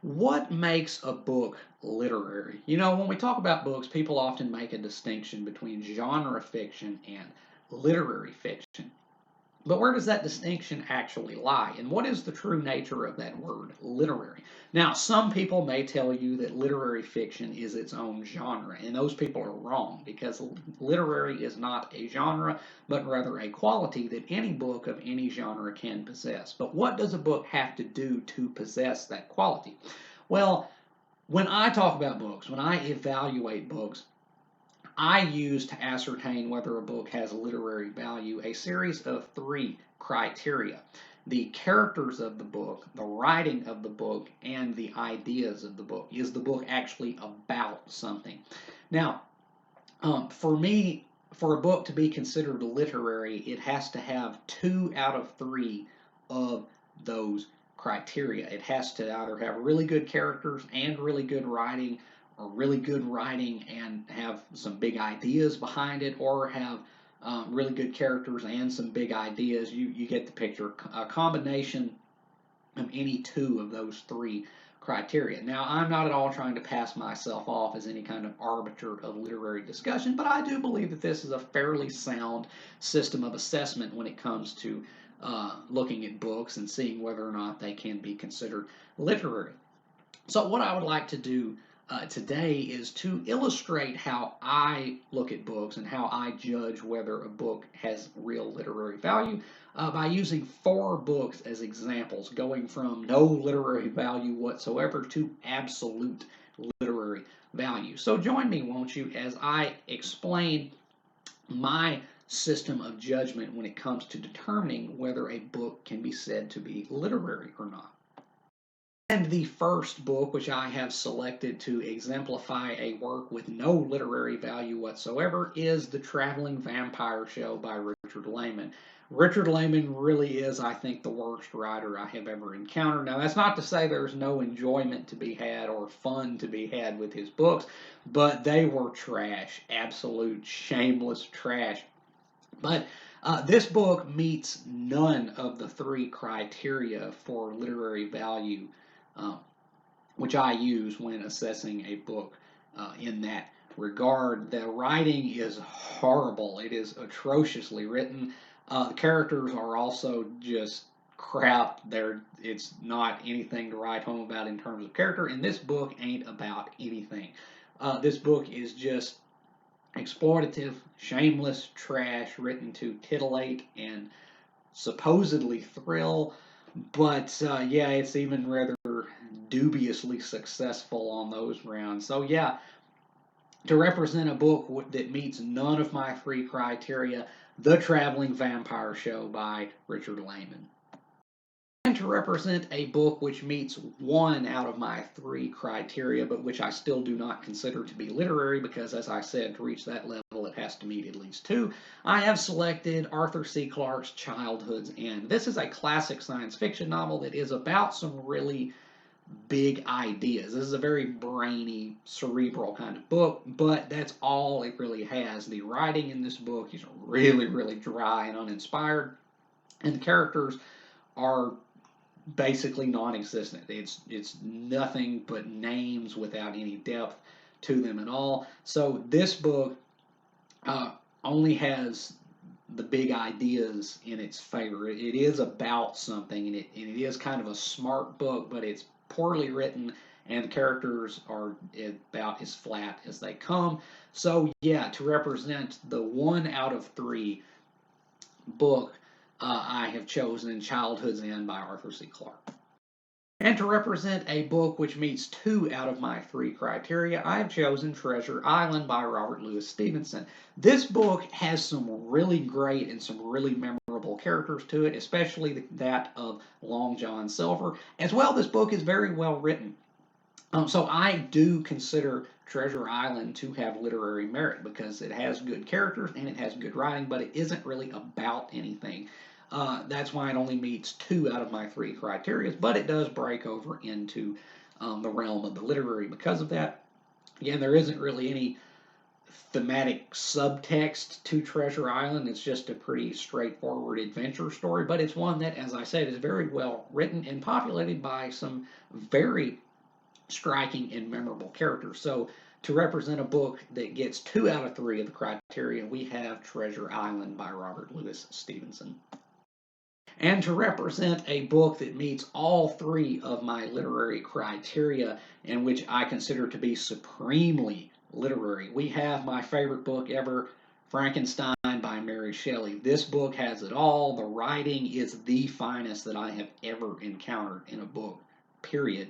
What makes a book literary? You know, when we talk about books, people often make a distinction between genre fiction and literary fiction. But where does that distinction actually lie? And what is the true nature of that word, literary? Now, some people may tell you that literary fiction is its own genre, and those people are wrong because literary is not a genre, but rather a quality that any book of any genre can possess. But what does a book have to do to possess that quality? Well, when I talk about books, when I evaluate books, I use to ascertain whether a book has literary value a series of three criteria: the characters of the book, the writing of the book, and the ideas of the book. Is the book actually about something? Now, for me, for a book to be considered literary, it has to have two out of three of those criteria. It has to either have really good characters and really good writing, or really good writing and have some big ideas behind it, or have really good characters and some big ideas. You get the picture. A combination of any two of those three criteria. Now, I'm not at all trying to pass myself off as any kind of arbiter of literary discussion, but I do believe that this is a fairly sound system of assessment when it comes to looking at books and seeing whether or not they can be considered literary. So, what I would like to do today is to illustrate how I look at books and how I judge whether a book has real literary value by using four books as examples, going from no literary value whatsoever to absolute literary value. So, join me, won't you, as I explain my system of judgment when it comes to determining whether a book can be said to be literary or not. And the first book, which I have selected to exemplify a work with no literary value whatsoever, is The Traveling Vampire Show by Richard Lehman. Richard Lehman really is, I think, the worst writer I have ever encountered. Now, that's not to say there's no enjoyment to be had or fun to be had with his books, but they were trash, absolute shameless trash. But this book meets none of the three criteria for literary value, uh, which I use when assessing a book in that regard. The writing is horrible, it is atrociously written. The characters are also just crap. It's not anything to write home about in terms of character, and this book ain't about anything. This book is just exploitative, shameless trash written to titillate and supposedly thrill, but yeah, it's even rather dubiously successful on those rounds. So yeah, to represent a book that meets none of my three criteria, The Traveling Vampire Show by Richard Lehman. And to represent a book which meets one out of my three criteria, but which I still do not consider to be literary, because as I said, to reach that level it has to meet at least two, I have selected Arthur C. Clarke's Childhood's End. This is a classic science fiction novel that is about some really big ideas. This is a very brainy, cerebral kind of book, but that's all it really has. The writing in this book is really, really dry and uninspired, and the characters are basically non-existent. It's nothing but names without any depth to them at all. So this book only has the big ideas in its favor. It is about something, and it is kind of a smart book, but it's poorly written, and the characters are about as flat as they come. So yeah, to represent the one out of three book, I have chosen Childhood's End by Arthur C. Clarke. And to represent a book which meets two out of my three criteria, I have chosen Treasure Island by Robert Louis Stevenson. This book has some really great and some really memorable characters to it, especially that of Long John Silver. As well, this book is very well written. So I do consider Treasure Island to have literary merit because it has good characters and it has good writing, but it isn't really about anything. That's why it only meets two out of my three criteria, but it does break over into the realm of the literary because of that. Again, there isn't really any thematic subtext to Treasure Island. It's just a pretty straightforward adventure story, but it's one that, as I said, is very well written and populated by some very striking and memorable characters. So to represent a book that gets 2 out of 3 of the criteria, we have Treasure Island by Robert Louis Stevenson. And to represent a book that meets all 3 of my literary criteria, and which I consider to be supremely literary, we have my favorite book ever, Frankenstein by Mary Shelley. This book has it all. The writing is the finest that I have ever encountered in a book, period.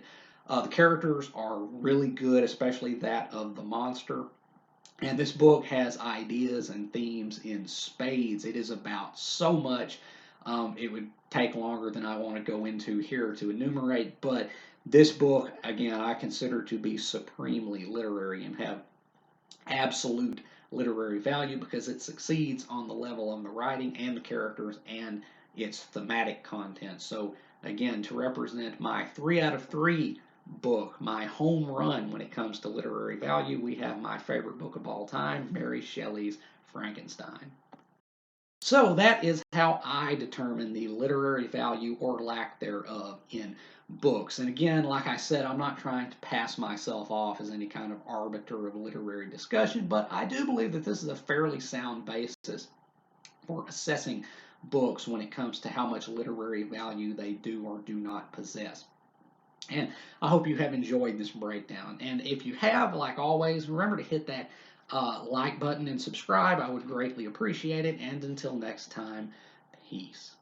The characters are really good, especially that of the monster. And this book has ideas and themes in spades. It is about so much. It would take longer than I want to go into here to enumerate, but this book, again, I consider to be supremely literary and have absolute literary value because it succeeds on the level of the writing and the characters and its thematic content. So, again, to represent my 3 out of 3 book, my home run when it comes to literary value, we have my favorite book of all time, Mary Shelley's Frankenstein. So that is how I determine the literary value or lack thereof in books. And again, like I said, I'm not trying to pass myself off as any kind of arbiter of literary discussion, but I do believe that this is a fairly sound basis for assessing books when it comes to how much literary value they do or do not possess. And I hope you have enjoyed this breakdown. And if you have, like always, remember to hit that like button and subscribe. I would greatly appreciate it. And until next time, peace.